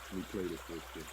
Let me play this real quick.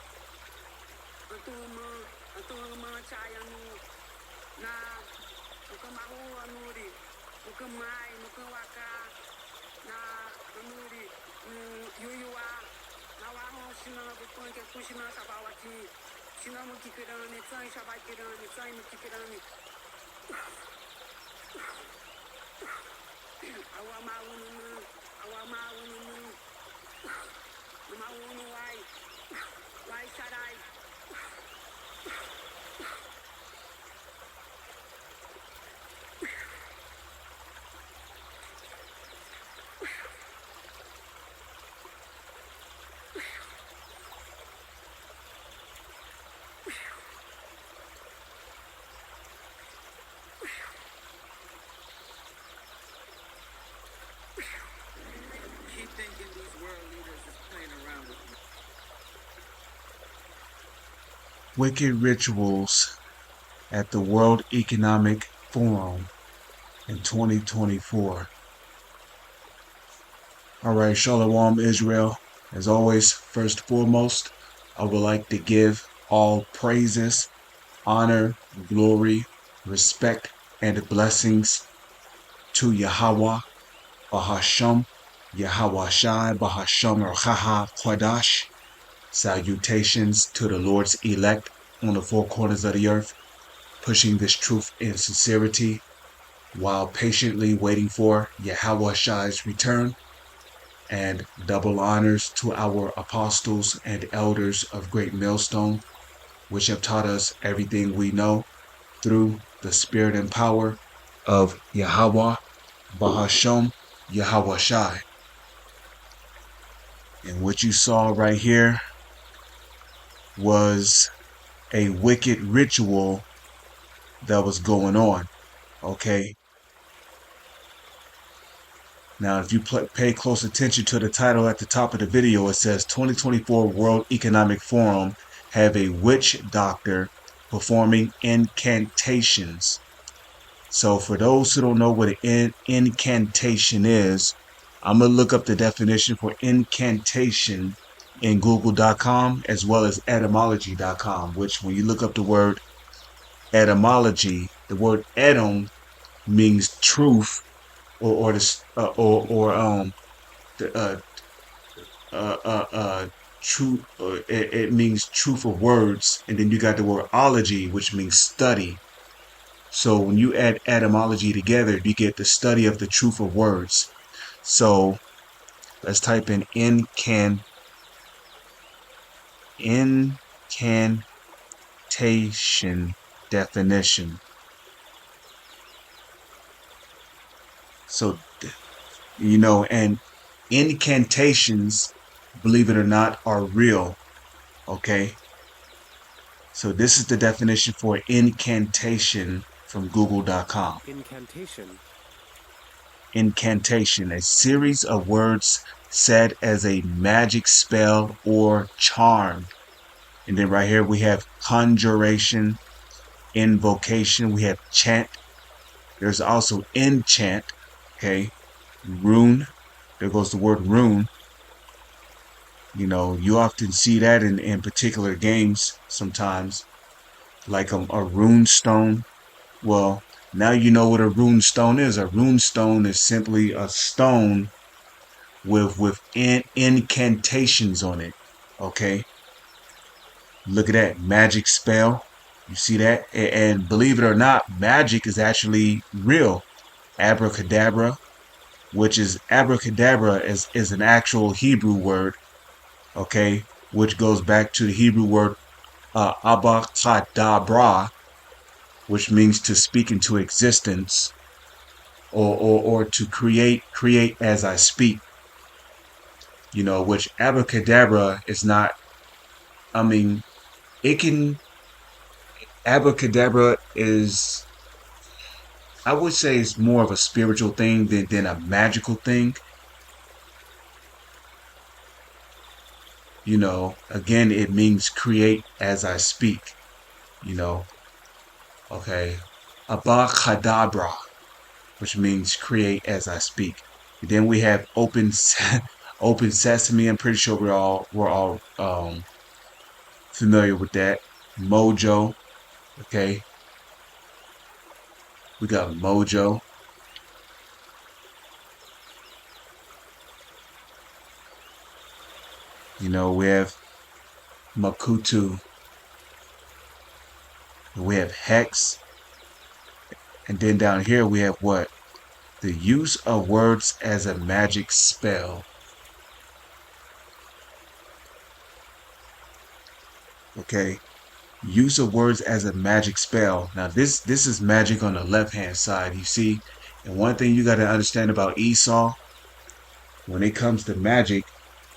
Keep thinking these world leaders is playing around with you. Wicked rituals at the World Economic Forum in 2024. All right, Shalom Israel. As always, first and foremost, I would like to give all praises, honor, glory, respect, and blessings to Yahweh, Bahasham, Yahweh Shai, Bahasham Rachaha Kwadash. Salutations to the Lord's elect on the four corners of the earth, pushing this truth in sincerity while patiently waiting for Yahweh Shai's return. And double honors to our apostles and elders of Great Millstone, which have taught us everything we know through the spirit and power of Yahweh, Bahasham, Yahweh Shai. And what you saw right here was a wicked ritual that was going on. Okay. Now, if you pay close attention to the title at the top of the video, it says 2024 World Economic Forum have a witch doctor performing incantations. So for those who don't know what an incantation is, I'm going to look up the definition for incantation in google.com as well as etymology.com, which when you look up the word etymology, the word etym means truth or the the truth. It means truth of words, and then you got the word ology, which means study. So when you add etymology together, you get the study of the truth of words. So let's type in incantation definition. So, and incantations, believe it or not, are real. Okay. So this is the definition for incantation from google.com. Incantation. Incantation, a series of words said as a magic spell or charm. And then right here we have conjuration, invocation, we have chant. There's also enchant, okay, rune. There goes the word rune. You often see that in particular games sometimes, like a rune stone. Well, now you know what a rune stone is. A rune stone is simply a stone with incantations on it. Okay. Look at that magic spell. You see that? And believe it or not, magic is actually real. Abracadabra, which is abracadabra is an actual Hebrew word. Okay. Which goes back to the Hebrew word abacadabra, which means to speak into existence or to create as I speak, which abracadabra is not. I mean, abracadabra is, I would say, it's more of a spiritual thing than a magical thing. Again, it means create as I speak, okay. Abacadabra, which means create as I speak. And then we have Open Sesame. I'm pretty sure we're all familiar with that. Mojo. Okay, we got Mojo. We have Makutu. We have Hex. And then down here we have what? The use of words as a magic spell. Okay. Use of words as a magic spell. Now this is magic on the left hand side, you see. And one thing you got to understand about Esau, when it comes to magic,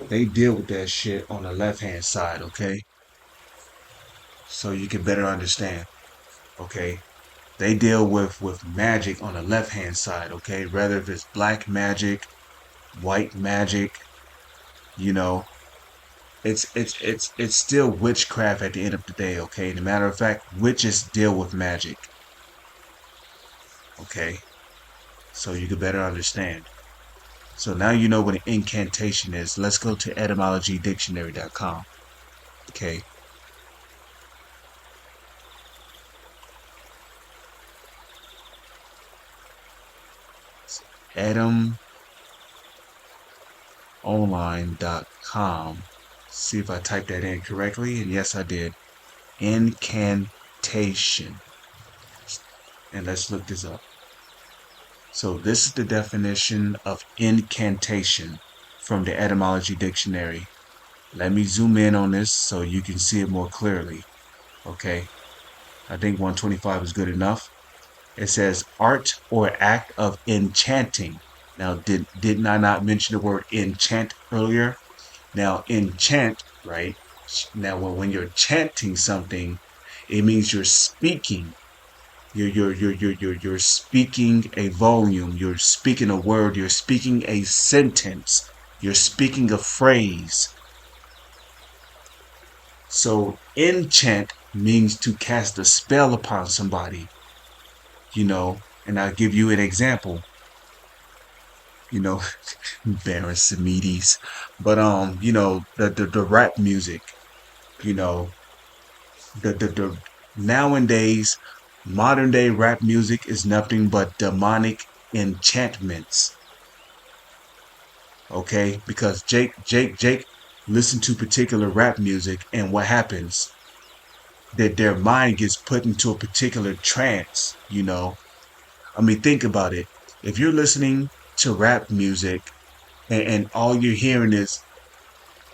they deal with that shit on the left hand side, okay? So you can better understand, okay? They deal with magic on the left hand side, okay? Whether if it's black magic, white magic, you know, it's still witchcraft at the end of the day, okay? And a matter of fact, witches deal with magic. Okay? So you can better understand. So now you know what an incantation is. Let's go to etymologydictionary.com. Okay. etymonline.com. See if I typed that in correctly. And yes, I did. Incantation. And let's look this up. So this is the definition of incantation from the Etymology Dictionary. Let me zoom in on this so you can see it more clearly. Okay. I think 125 is good enough. It says art or act of enchanting. Now, didn't I not mention the word enchant earlier? Now, enchant, right? Now, when you're chanting something, it means you're speaking. You're speaking a volume. You're speaking a word. You're speaking a sentence. You're speaking a phrase. So, enchant means to cast a spell upon somebody. And I'll give you an example. Baron Samides. But the rap music, the nowadays modern day rap music is nothing but demonic enchantments. Okay? Because Jake listen to particular rap music, and what happens? That their mind gets put into a particular trance, I mean, think about it. If you're listening to rap music and all you're hearing is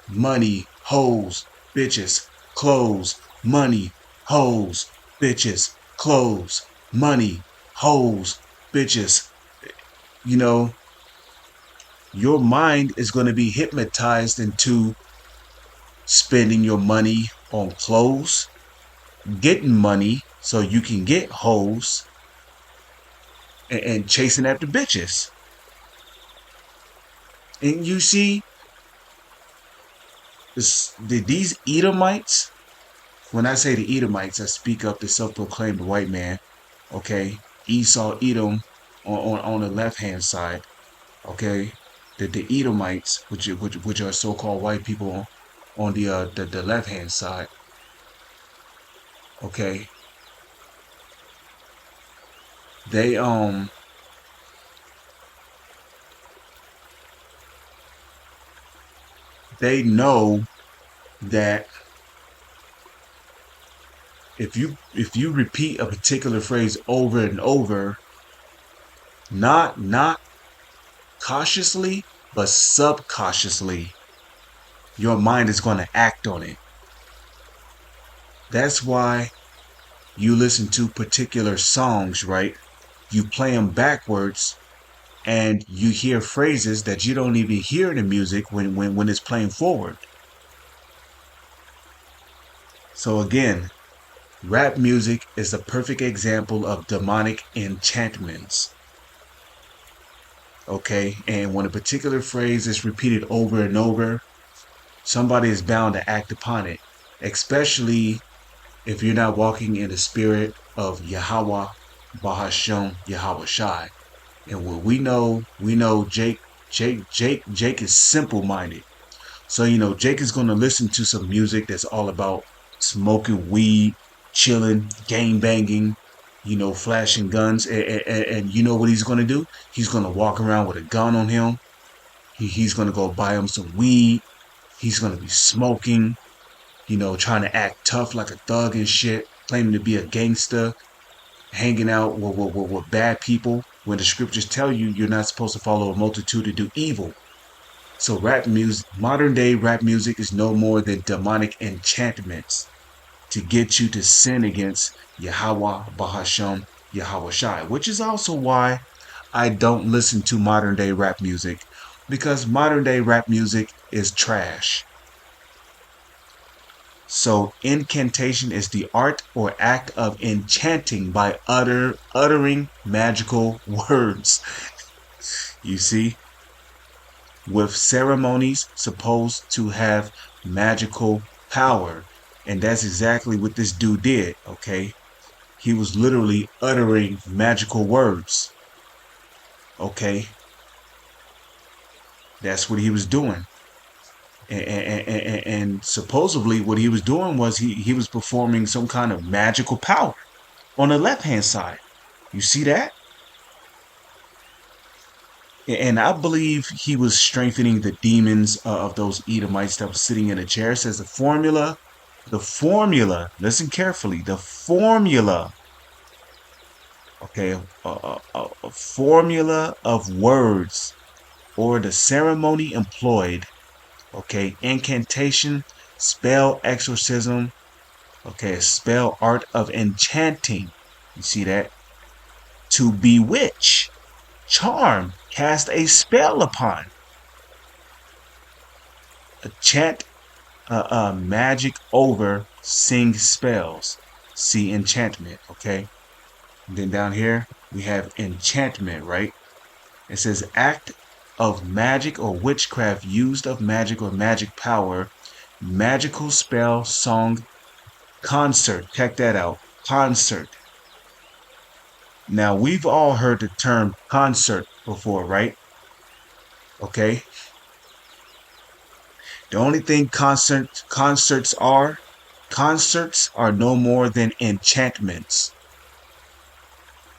money, hoes, bitches, clothes, money, hoes, bitches, clothes, money, hoes, bitches, your mind is going to be hypnotized into spending your money on clothes, getting money so you can get hoes, and chasing after bitches. And you see, these Edomites, when I say the Edomites, I speak of the self-proclaimed white man, okay? Esau, Edom, on the left-hand side, okay? The Edomites, which are so-called white people on the left-hand side, okay? They know that if you repeat a particular phrase over and over, not cautiously, but subconsciously, your mind is going to act on it. That's why you listen to particular songs, right? You play them backwards, and you hear phrases that you don't even hear in the music when it's playing forward. So again, rap music is a perfect example of demonic enchantments. Okay, and when a particular phrase is repeated over and over, somebody is bound to act upon it, especially if you're not walking in the spirit of Yahweh, Bahashem, Yahweh Shai. And what we know Jake Jake is simple-minded. So, Jake is going to listen to some music that's all about smoking weed, chilling, gang banging, flashing guns. And you know what he's going to do? He's going to walk around with a gun on him. He's going to go buy him some weed. He's going to be smoking, trying to act tough like a thug and shit, claiming to be a gangster, hanging out with bad people when the scriptures tell you you're not supposed to follow a multitude to do evil. So rap music, modern day rap music is no more than demonic enchantments to get you to sin against Yahweh Bahasham Yahweh Shai, which is also why I don't listen to modern day rap music, because modern day rap music is trash. So incantation is the art or act of enchanting by uttering magical words. You see? With ceremonies supposed to have magical power. And that's exactly what this dude did, okay? He was literally uttering magical words. Okay? That's what he was doing. And supposedly what he was doing was he was performing some kind of magical power on the left-hand side. You see that? And I believe he was strengthening the demons of those Edomites that were sitting in a chair. It says the formula, listen carefully, the formula, okay, a formula of words or the ceremony employed, okay, incantation, spell, exorcism, okay, spell, art of enchanting. You see that? To bewitch, charm, cast a spell upon, chant, magic over, sing spells. See enchantment, okay? And then down here we have enchantment, right? It says act of magic or witchcraft used of magic or magic power, magical spell, song, concert. Check that out. Concert. Now we've all heard the term concert before, right? Okay. The only thing concerts are no more than enchantments.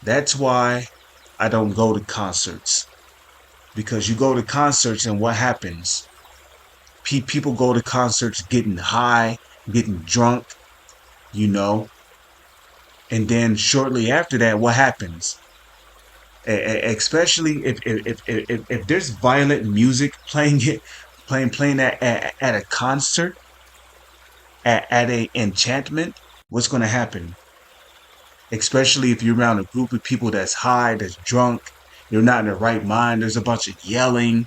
That's why I don't go to concerts. Because you go to concerts and what happens? People go to concerts getting high, getting drunk, and then shortly after that, what happens? Especially if there's violent music playing at a concert, at a enchantment, what's going to happen? Especially if you're around a group of people that's high, that's drunk, you're not in the right mind. There's a bunch of yelling,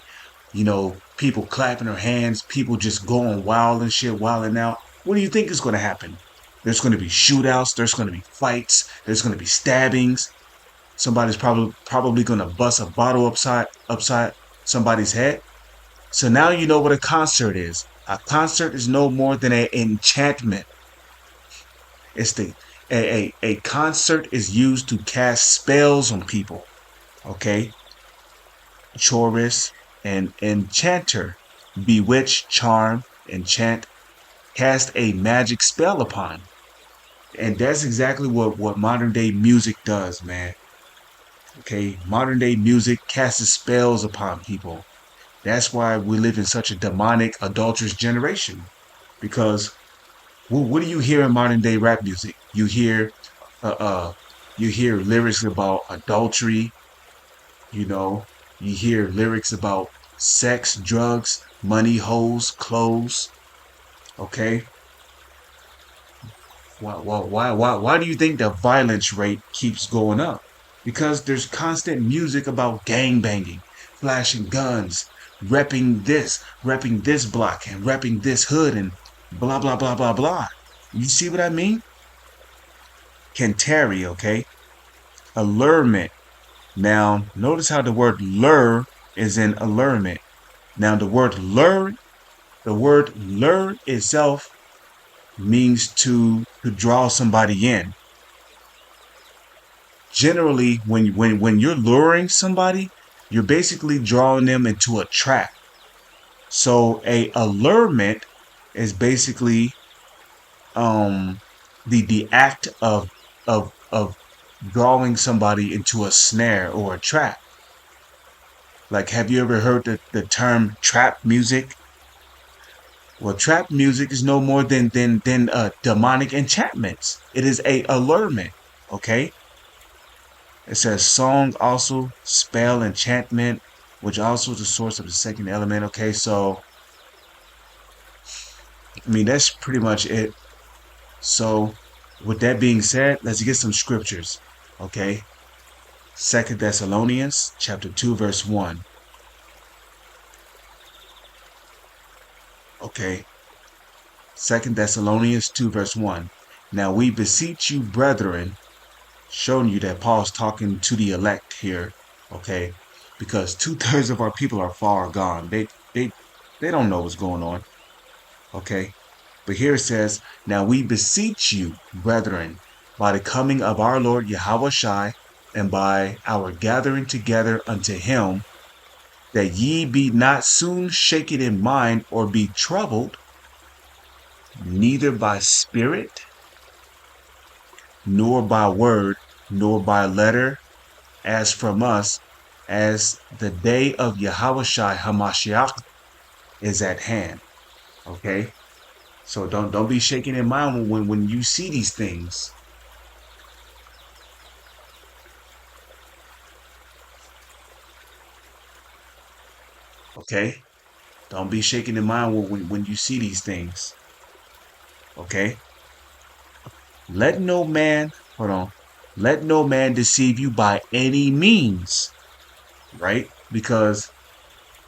people clapping their hands, people just going wild and shit, wilding out. What do you think is going to happen? There's going to be shootouts. There's going to be fights. There's going to be stabbings. Somebody's probably going to bust a bottle upside somebody's head. So now you know what a concert is. A concert is no more than an enchantment. It's a concert is used to cast spells on people. Okay? Chorus and enchanter. Bewitch, charm, enchant, cast a magic spell upon. And that's exactly what modern day music does, man. Okay? Modern day music casts spells upon people. That's why we live in such a demonic, adulterous generation. Because what do you hear in modern day rap music? You hear lyrics about adultery, you hear lyrics about sex, drugs, money, hoes, clothes. Okay? Why do you think the violence rate keeps going up? Because there's constant music about gang banging, flashing guns, repping this block and repping this hood and blah blah blah blah blah. You see what I mean? Cantari, okay? Allurement. Now, notice how the word lure is in allurement. Now, the word lure itself means to draw somebody in. Generally, when you're luring somebody, You're basically drawing them into a trap. So a allurement is basically the act of drawing somebody into a snare or a trap. Like, have you ever heard the term trap music? Well, trap music is no more than demonic enchantments. It is a allurement. Okay. It says song also spell enchantment, which also is the source of the second element. Okay, so I mean that's pretty much it. So with that being said, let's get some scriptures. Okay. 2 Thessalonians chapter 2, verse 1. Okay. 2 Thessalonians 2, verse 1. Now we beseech you, brethren, showing you that Paul's talking to the elect here, okay? Because 2/3 of our people are far gone. They don't know what's going on, okay? But here it says, now we beseech you, brethren, by the coming of our Lord Yahushua, and by our gathering together unto him, that ye be not soon shaken in mind or be troubled, neither by spirit, nor by word, nor by letter, as from us, as the day of Yahushua Hamashiach is at hand. Okay? So don't be shaken in mind when you see these things. Okay? Don't be shaken in mind when you see these things. Okay? Let no man, hold on. Let no man deceive you by any means. Right? Because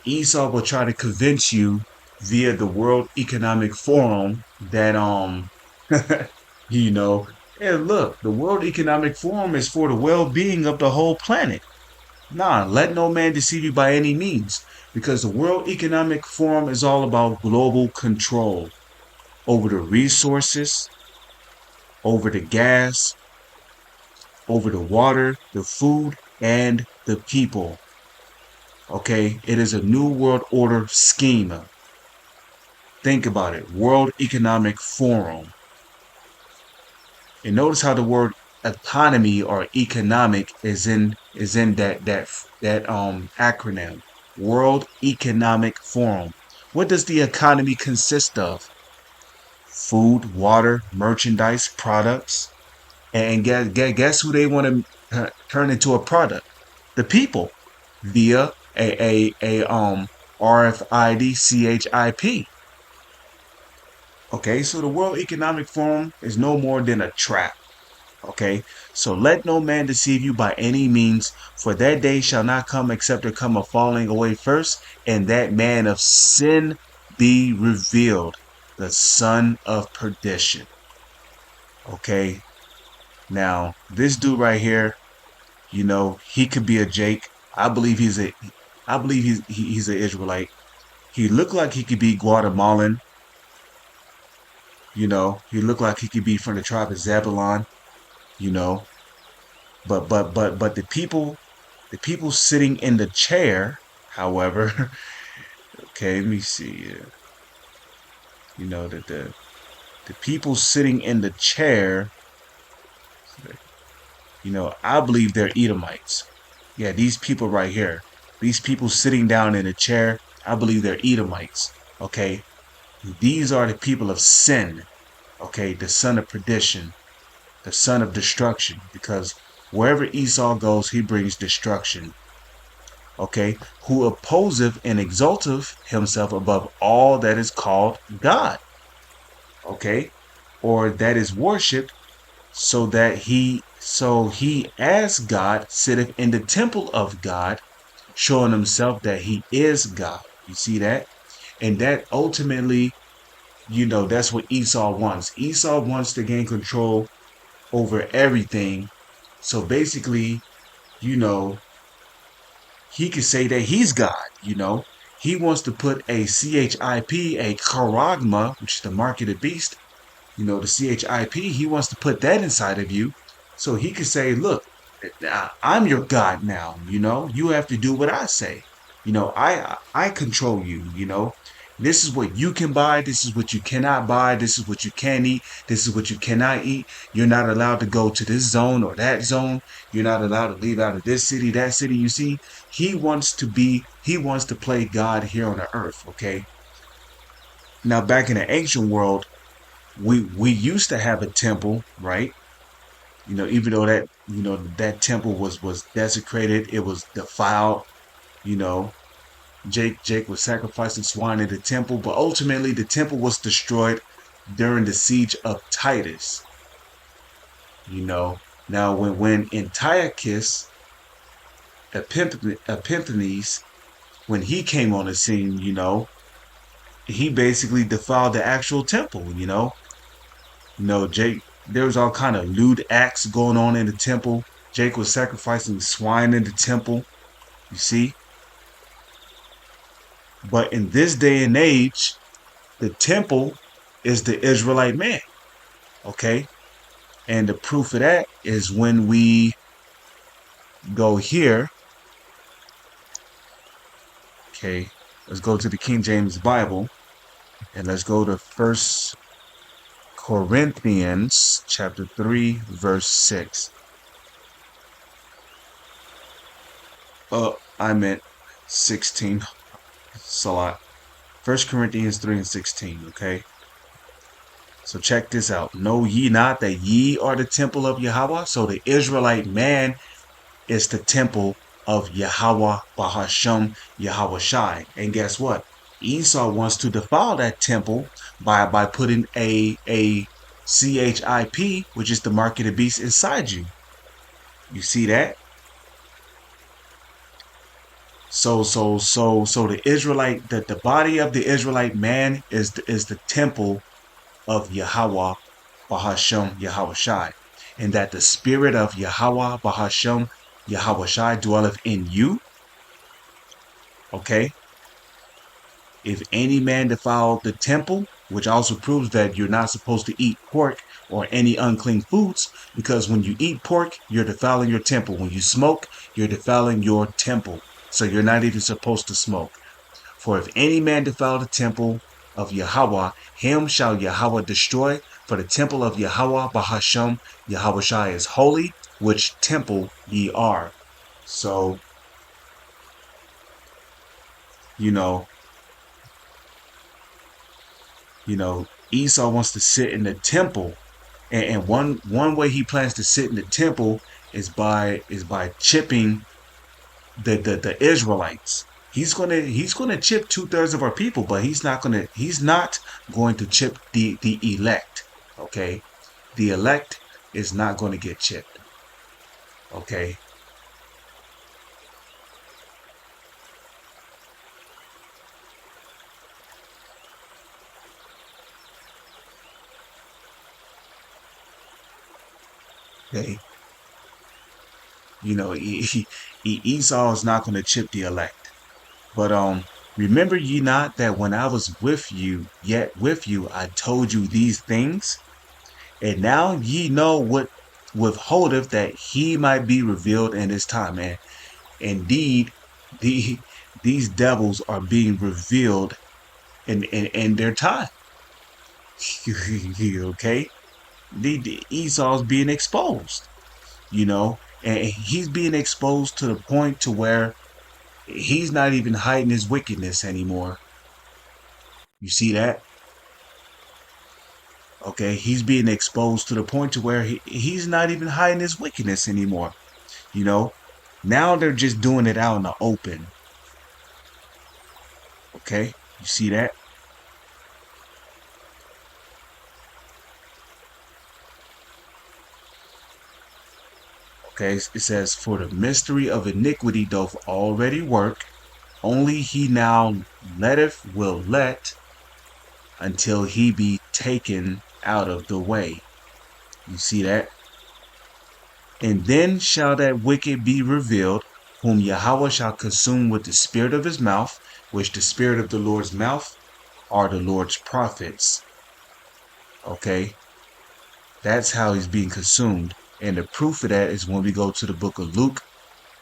Esau will try to convince you via the World Economic Forum that you know, hey, look, the World Economic Forum is for the well-being of the whole planet. Nah, let no man deceive you by any means, because the World Economic Forum is all about global control over the resources, over the gas, over the water, the food, and the people. Okay, it is a new world order scheme. Think about it. World Economic Forum. And notice how the word economy or economic is in that acronym. World Economic Forum. What does the economy consist of? Food, water, merchandise, products. And guess who they want to turn into a product? The people via a RFID CHIP. Okay, so the World Economic Forum is no more than a trap. Okay, so let no man deceive you by any means, for that day shall not come except there come a falling away first, and that man of sin be revealed, the son of perdition. Okay, now this dude right here, you know, he could be a Jake. I believe he's an Israelite. He looked like he could be Guatemalan. You know, he looked like he could be from the tribe of Zebulon. You know, but the people sitting in the chair, however, okay, let me see. You know that the people sitting in the chair, you know, I believe they're Edomites. Yeah, these people right here, these people sitting down in a chair, I believe they're Edomites. Okay, these are the people of sin. Okay, the son of perdition, the son of destruction, because wherever Esau goes, he brings destruction. Okay, who opposeth and exalteth himself above all that is called God. Okay, or that is worshipped, so he as God sitteth in the temple of God, showing himself that he is God. You see that? And that ultimately, you know, that's what Esau wants. Esau wants to gain control over everything. So basically, you know, he could say that he's God, you know. He wants to put a CHIP, a charagma, which is the mark of the beast, you know, the CHIP, he wants to put that inside of you. So he could say, look, I'm your God now, you have to do what I say. I control you, This is what you can buy, this is what you cannot buy, this is what you can eat, this is what you cannot eat. You're not allowed to go to this zone or that zone. You're not allowed to leave out of this city, that city. You see, he wants to play God here on the earth, okay? Now back in the ancient world, we used to have a temple, right? Even though that temple was desecrated, it was defiled. You know, Jake was sacrificing swine in the temple, but ultimately the temple was destroyed during the siege of Titus. Now when Antiochus Epiphanes, when he came on the scene, he basically defiled the actual temple. Jake, there was all kind of lewd acts going on in the temple. Jake was sacrificing swine in the temple, you see. But in this day and age, the temple is the Israelite man, okay? And the proof of that is when we go here, okay? Let's go to the King James Bible, and let's go to 1 Corinthians chapter 3, verse 6. I meant 16. Salat. 1 Corinthians 3 and 16, okay? So check this out. Know ye not that ye are the temple of Yahweh? So the Israelite man is the temple of Yahweh Bahashem Yahweh Shai. And guess what? Esau wants to defile that temple by putting a CHIP, which is the mark of the beast, inside you. You see that? So the Israelite, the body of the Israelite man is the temple of Yahweh Bahashem Yahweh Shai, and that the spirit of Yahweh Bahashem Yahweh Shai dwelleth in you. Okay. If any man defile the temple, which also proves that you're not supposed to eat pork or any unclean foods, because when you eat pork, you're defiling your temple. When you smoke, you're defiling your temple. So you're not even supposed to smoke. For if any man defile the temple of Yahweh, him shall Yahweh destroy. For the temple of Yahweh Bahashem Yahweh Shai is holy, which temple ye are. So, Esau wants to sit in the temple, and one way he plans to sit in the temple is by chipping the Israelites. He's gonna chip 2/3 of our people, but he's not going to chip the elect. Okay, the elect is not going to get chipped. Okay. Okay. Esau is not going to chip the elect. But remember ye not that when I was with you, yet with you, I told you these things? And now ye know what withholdeth, that he might be revealed in his time. Man, indeed, these devils are being revealed in their time. Okay? The Esau's being exposed, and he's being exposed to the point to where he's not even hiding his wickedness anymore. You see that? Okay, he's being exposed to the point to where he's not even hiding his wickedness anymore. Now they're just doing it out in the open. Okay, you see that? Okay, it says, for the mystery of iniquity doth already work, only he now will let until he be taken out of the way. You see that? And then shall that wicked be revealed, whom Yahweh shall consume with the spirit of his mouth, which the spirit of the Lord's mouth are the Lord's prophets. Okay? That's how he's being consumed. And the proof of that is when we go to the book of Luke,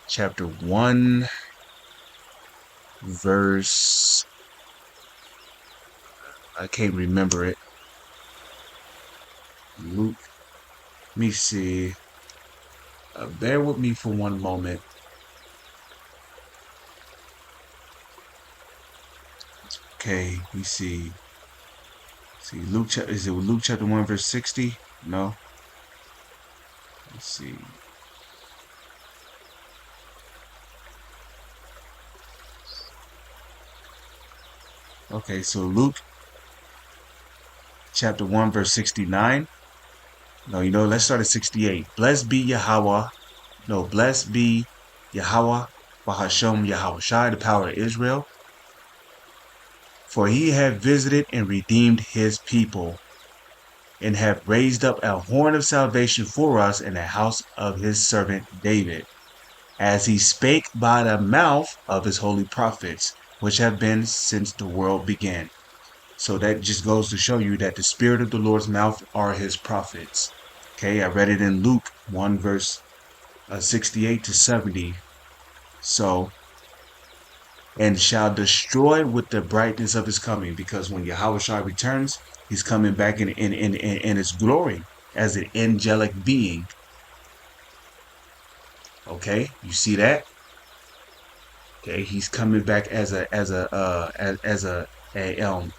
chapter 1, verse, I can't remember it. Luke, let me see. Bear with me for one moment. Okay, we see. See, Luke, is it Luke chapter 1, verse 60? No. Let's see. Okay, so Luke chapter 1, verse 69. No, let's start at 68. Blessed be Yahweh. No, blessed be Yahweh, Bahasham Yahweh Shai, the power of Israel. For he hath visited and redeemed his people, and hath raised up a horn of salvation for us in the house of his servant David, as he spake by the mouth of his holy prophets, which have been since the world began. So that just goes to show you that the spirit of the Lord's mouth are his prophets. Okay, I read it in Luke 1 verse 68 to 70. So, and shall destroy with the brightness of his coming, because when Yahushua returns, he's coming back in his glory as an angelic being. Okay, you see that? Okay, he's coming back as a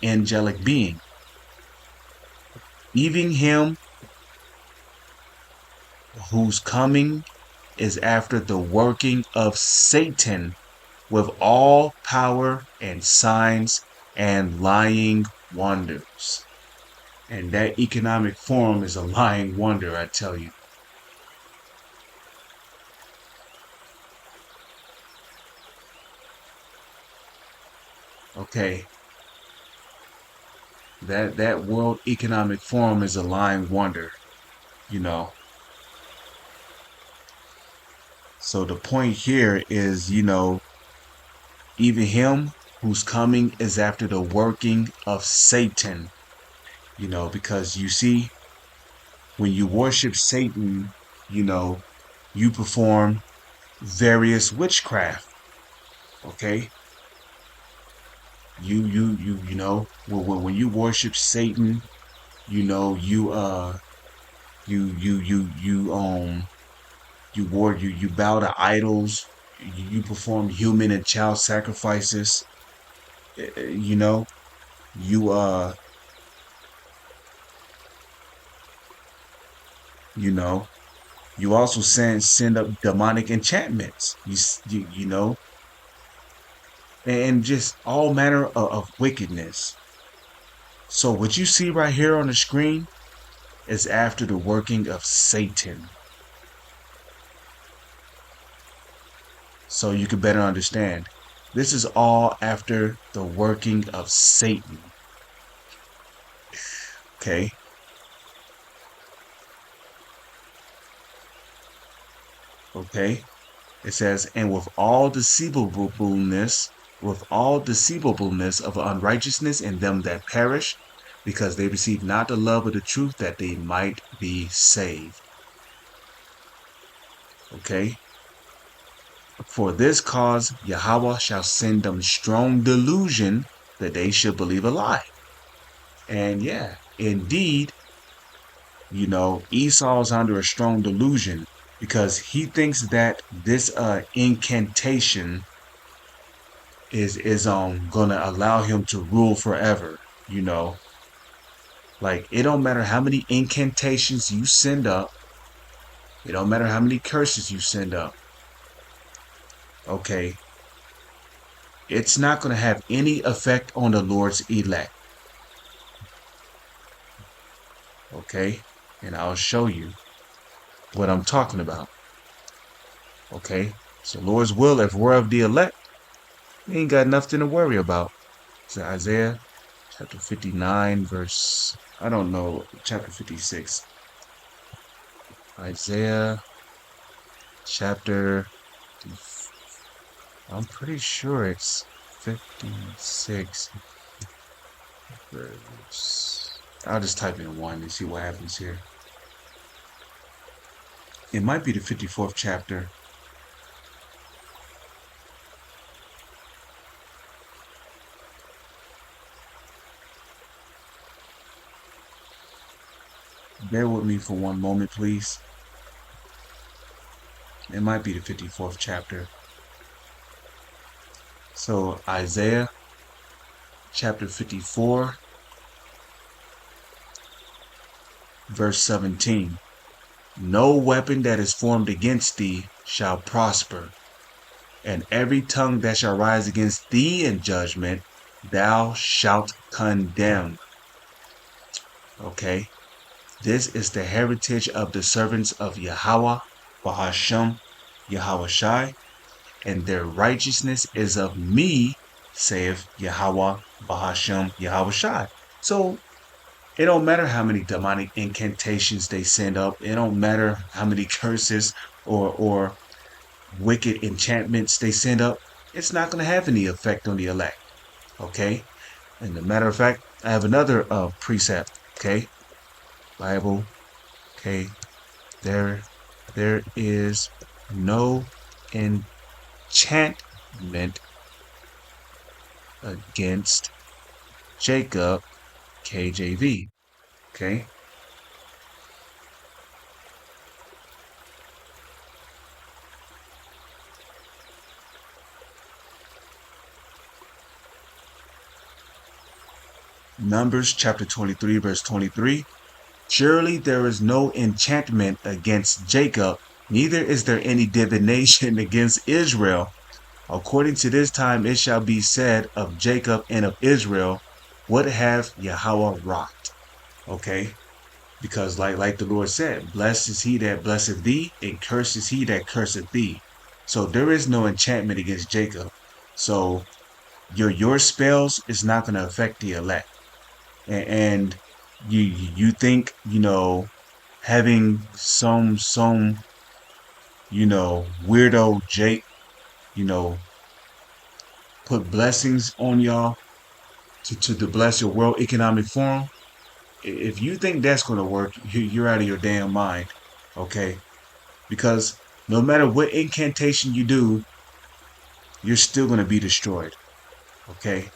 angelic being. Even him whose coming is after the working of Satan with all power and signs and lying wonders. And that economic forum is a lying wonder, I tell you. Okay. That World Economic Forum is a lying wonder, So the point here is, even him whose coming is after the working of Satan, because you see, when you worship Satan, you perform various witchcraft. Okay. When you worship Satan, you bow to idols, you perform human and child sacrifices, you you also send up demonic enchantments, and just all manner of wickedness. So what you see right here on the screen is after the working of Satan. So you can better understand. This is all after the working of Satan. Okay. Okay. It says, and with all deceivableness of unrighteousness in them that perish, because they receive not the love of the truth, that they might be saved. Okay. For this cause Yahweh shall send them strong delusion that they should believe a lie. And yeah, indeed, Esau's under a strong delusion because he thinks that this incantation is gonna allow him to rule forever. Like, it don't matter how many incantations you send up, it don't matter how many curses you send up. Okay, it's not going to have any effect on the Lord's elect. Okay, and I'll show you what I'm talking about. Okay, so Lord's will, if we're of the elect, we ain't got nothing to worry about. So Isaiah chapter 59 verse, I don't know, chapter 56. Isaiah chapter, I'm pretty sure it's 56 verse. I'll just type in 1 and see what happens here. It might be the 54th chapter. Bear with me for one moment, please. It might be the 54th chapter. So Isaiah chapter 54, verse 17. No weapon that is formed against thee shall prosper, and every tongue that shall rise against thee in judgment thou shalt condemn. Okay, this is the heritage of the servants of Yahweh, Bahashem, Yahweh Shai, and their righteousness is of me, saith Yahweh, Bahashem, Yahweh Shai. So it don't matter how many demonic incantations they send up. It don't matter how many curses or wicked enchantments they send up. It's not going to have any effect on the elect. Okay. And the matter of fact, I have another precept. Okay. Bible. Okay. There is no enchantment against Jacob, KJV. Okay. Numbers chapter 23, verse 23. Surely there is no enchantment against Jacob, neither is there any divination against Israel. According to this time it shall be said of Jacob and of Israel, what hath Yahweh wrought? Okay? Because like the Lord said, blessed is he that blesseth thee, and cursed is he that curseth thee. So there is no enchantment against Jacob. So your spells is not going to affect the elect. And you think, having some weirdo Jake, put blessings on y'all to bless your World Economic Forum. If you think that's going to work, you're out of your damn mind. Okay? Because no matter what incantation you do, you're still going to be destroyed. Okay?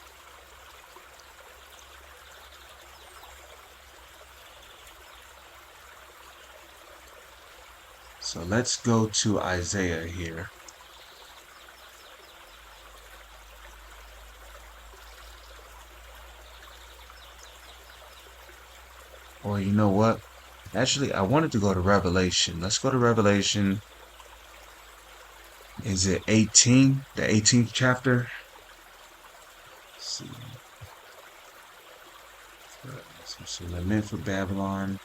So let's go to Isaiah here. Or you know what? Actually, I wanted to go to Revelation. Let's go to Revelation. Is it 18? The 18th chapter? Let's see. So lament for Babylon.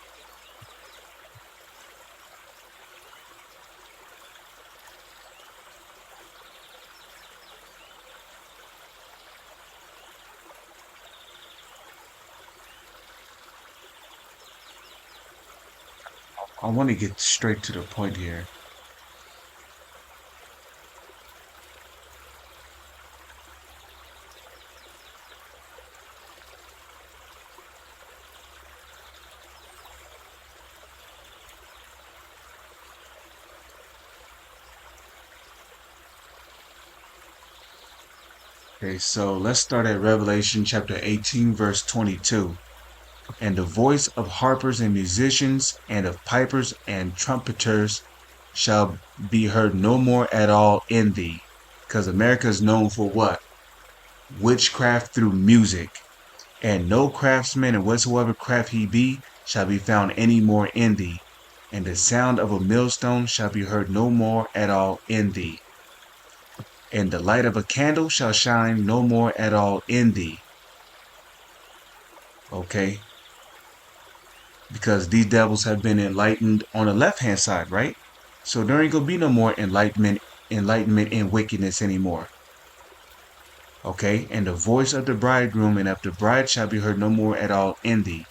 I want to get straight to the point here. Okay, so let's start at Revelation chapter 18, verse 22. And the voice of harpers and musicians, and of pipers and trumpeters shall be heard no more at all in thee. Because America is known for what? Witchcraft through music. And no craftsman in whatsoever craft he be shall be found any more in thee. And the sound of a millstone shall be heard no more at all in thee. And the light of a candle shall shine no more at all in thee. Okay? Because these devils have been enlightened on the left-hand side, right? So there ain't gonna be no more enlightenment and wickedness anymore. Okay? And the voice of the bridegroom and of the bride shall be heard no more at all in thee.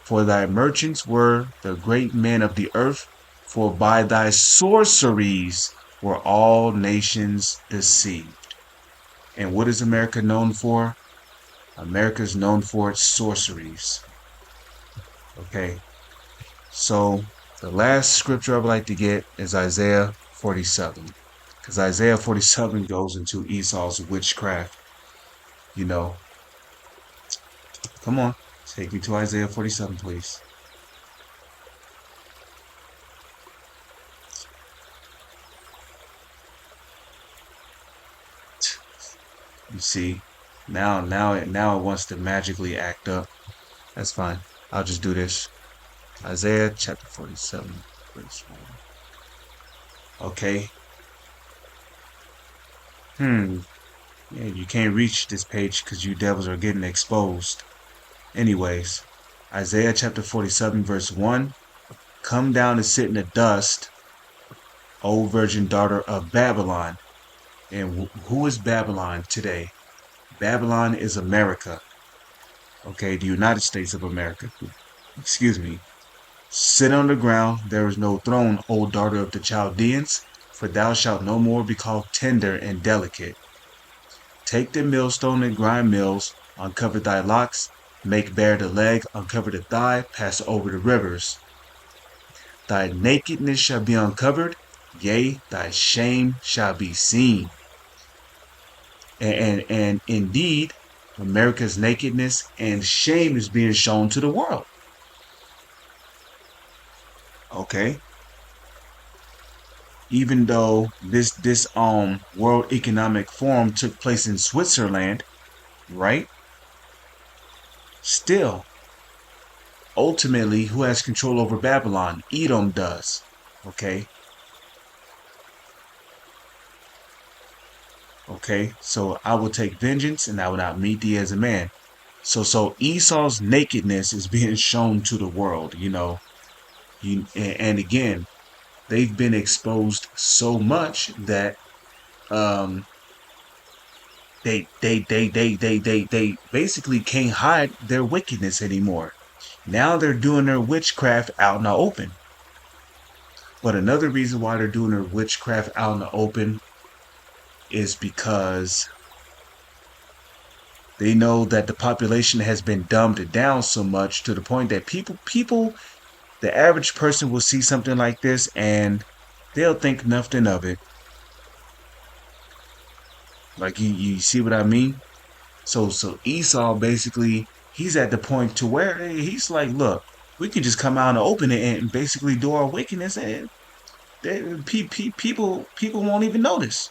For thy merchants were the great men of the earth, for by thy sorceries were all nations deceived. And what is America known for? America is known for its sorceries. Okay, so The last scripture I would like to get is Isaiah 47. Because Isaiah 47 goes into Esau's witchcraft. You know, come on, take me to Isaiah 47, please. You see, now it wants to magically act up. That's fine. I'll just do this. Isaiah chapter 47, verse 1. Okay. Yeah, you can't reach this page because you devils are getting exposed. Anyways, Isaiah chapter 47, verse 1. Come down and sit in the dust, O virgin daughter of Babylon. And who is Babylon today? Babylon is America. Okay, the United States of America. Excuse me. Sit on the ground, there is no throne, O daughter of the Chaldeans, for thou shalt no more be called tender and delicate. Take the millstone and grind mills, uncover thy locks, make bare the leg, uncover the thigh, pass over the rivers. Thy nakedness shall be uncovered, yea, thy shame shall be seen. And indeed, America's nakedness and shame is being shown to the world. Okay? Even though this World Economic Forum took place in Switzerland, right? Still, ultimately, who has control over Babylon? Edom does. Okay? Okay, so I will take vengeance and I will not meet thee as a man. So Esau's nakedness is being shown to the world, you know. And again, they've been exposed so much that they basically can't hide their wickedness anymore. Now they're doing their witchcraft out in the open. But another reason why they're doing their witchcraft out in the open is because they know that the population has been dumbed down so much to the point that people, the average person will see something like this and they'll think nothing of it. Like you see what I mean? So Esau basically, he's at the point to where he's like, look, we can just come out and open it and basically do our wickedness, and people won't even notice.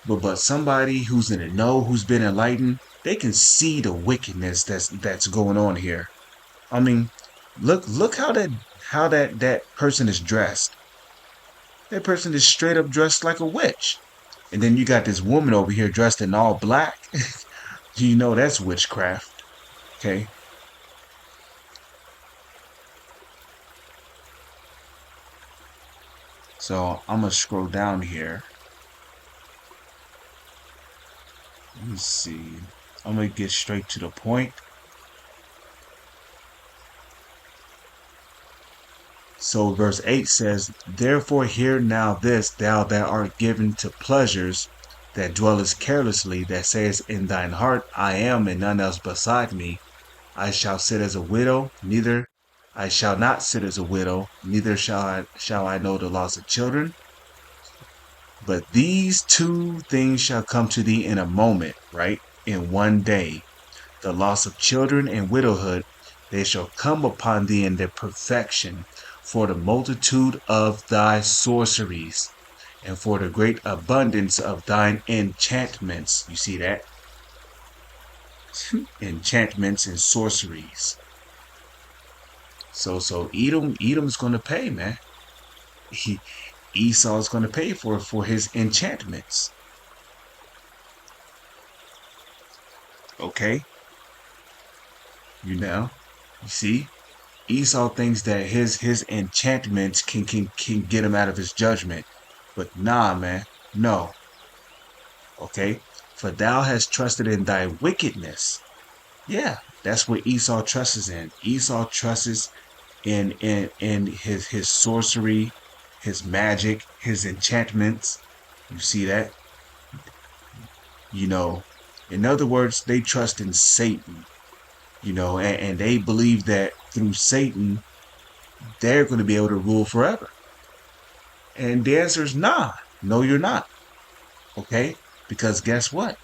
But somebody who's in the know, who's been enlightened, they can see the wickedness that's going on here. I mean, look how that person is dressed. That person is straight up dressed like a witch. And then you got this woman over here dressed in all black. You know that's witchcraft. Okay. So I'm gonna scroll down here. Let me see. I'm gonna get straight to the point. So verse 8 says, therefore hear now this, thou that art given to pleasures, that dwellest carelessly, that sayest in thine heart, I am and none else beside me. I shall sit as a widow, neither I shall not sit as a widow, neither shall I know the loss of children. But these two things shall come to thee in a moment, right? In one day. The loss of children and widowhood, they shall come upon thee in their perfection, for the multitude of thy sorceries, and for the great abundance of thine enchantments. You see that? Enchantments and sorceries. So Edom's gonna pay, man. Esau's gonna pay for his enchantments. Okay? You see? Esau thinks that his enchantments can get him out of his judgment. But nah, man. No. Okay? For thou hast trusted in thy wickedness. Yeah, that's what Esau trusts in. Esau trusts in his sorcery, his magic, his enchantments. You see that? You know, in other words, they trust in Satan. You know, and they believe that through Satan, they're going to be able to rule forever? And the answer is nah. No, you're not. Okay? Because guess what?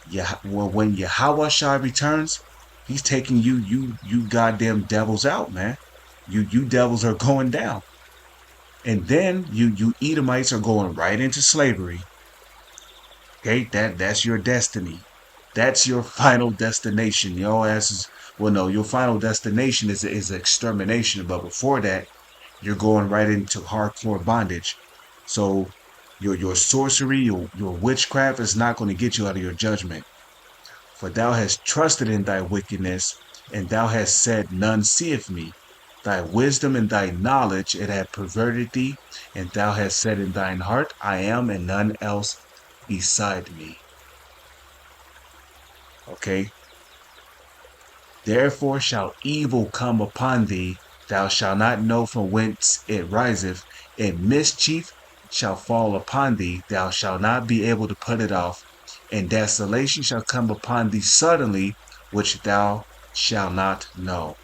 Yeah, well, when Yahweh Shai returns, he's taking you goddamn devils out, man. You devils are going down. And then you Edomites are going right into slavery. Okay, that's your destiny. That's your final destination. Your ass is, well, no, your final destination is extermination. But before that, you're going right into hardcore bondage. So your sorcery, your witchcraft is not going to get you out of your judgment. For thou hast trusted in thy wickedness, and thou hast said, none seeth me. Thy wisdom and thy knowledge it hath perverted thee, and thou hast said in thine heart, I am, and none else beside me. Okay? Therefore shall evil come upon thee, thou shalt not know from whence it riseth, and mischief shall fall upon thee, thou shalt not be able to put it off, and desolation shall come upon thee suddenly, which thou shalt not know.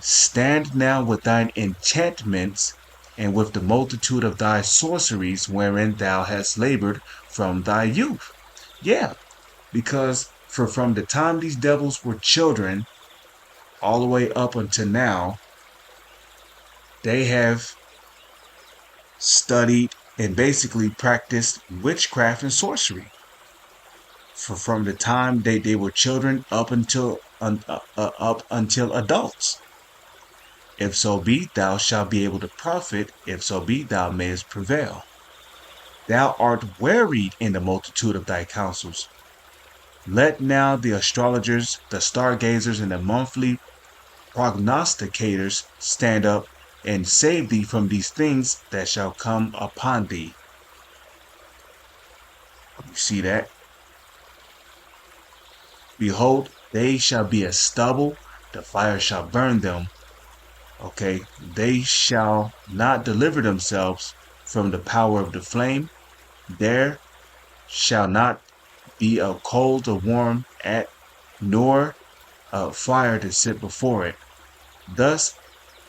Stand now with thine enchantments, and with the multitude of thy sorceries, wherein thou hast labored from thy youth. Yeah, because from the time these devils were children, all the way up until now, they have studied and basically practiced witchcraft and sorcery. From the time they were children up until adults. If so be thou shalt be able to profit, if so be thou mayest prevail. Thou art wearied in the multitude of thy counsels. Let now the astrologers, the stargazers, and the monthly prognosticators stand up and save thee from these things that shall come upon thee. You see that? Behold, they shall be as stubble, the fire shall burn them. Okay, they shall not deliver themselves from the power of the flame. There shall not be a cold or warm at, nor a fire to sit before it. Thus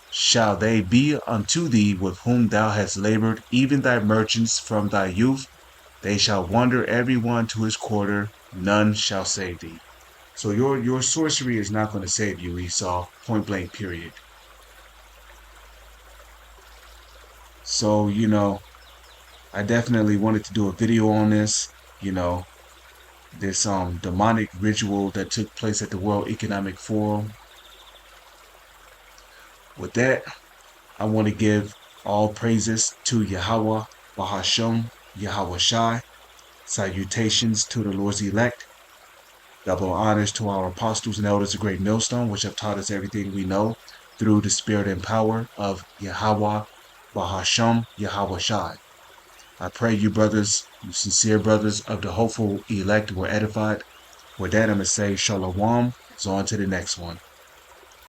shall they be unto thee with whom thou hast labored, even thy merchants from thy youth. They shall wander every one to his quarter, none shall save thee. So your sorcery is not going to save you, Esau, point blank, period. So, I definitely wanted to do a video on this, this demonic ritual that took place at the World Economic Forum. With that, I want to give all praises to Yahweh, Bahasham, Yahweh Shai. Salutations to the Lord's elect. Double honors to our apostles and elders of Great Millstone, which have taught us everything we know through the spirit and power of Yahweh, Bahasham, Yahweh Shai. I pray you brothers, you sincere brothers of the hopeful elect were edified. With that, I'm going to say Shalom. So on to the next one.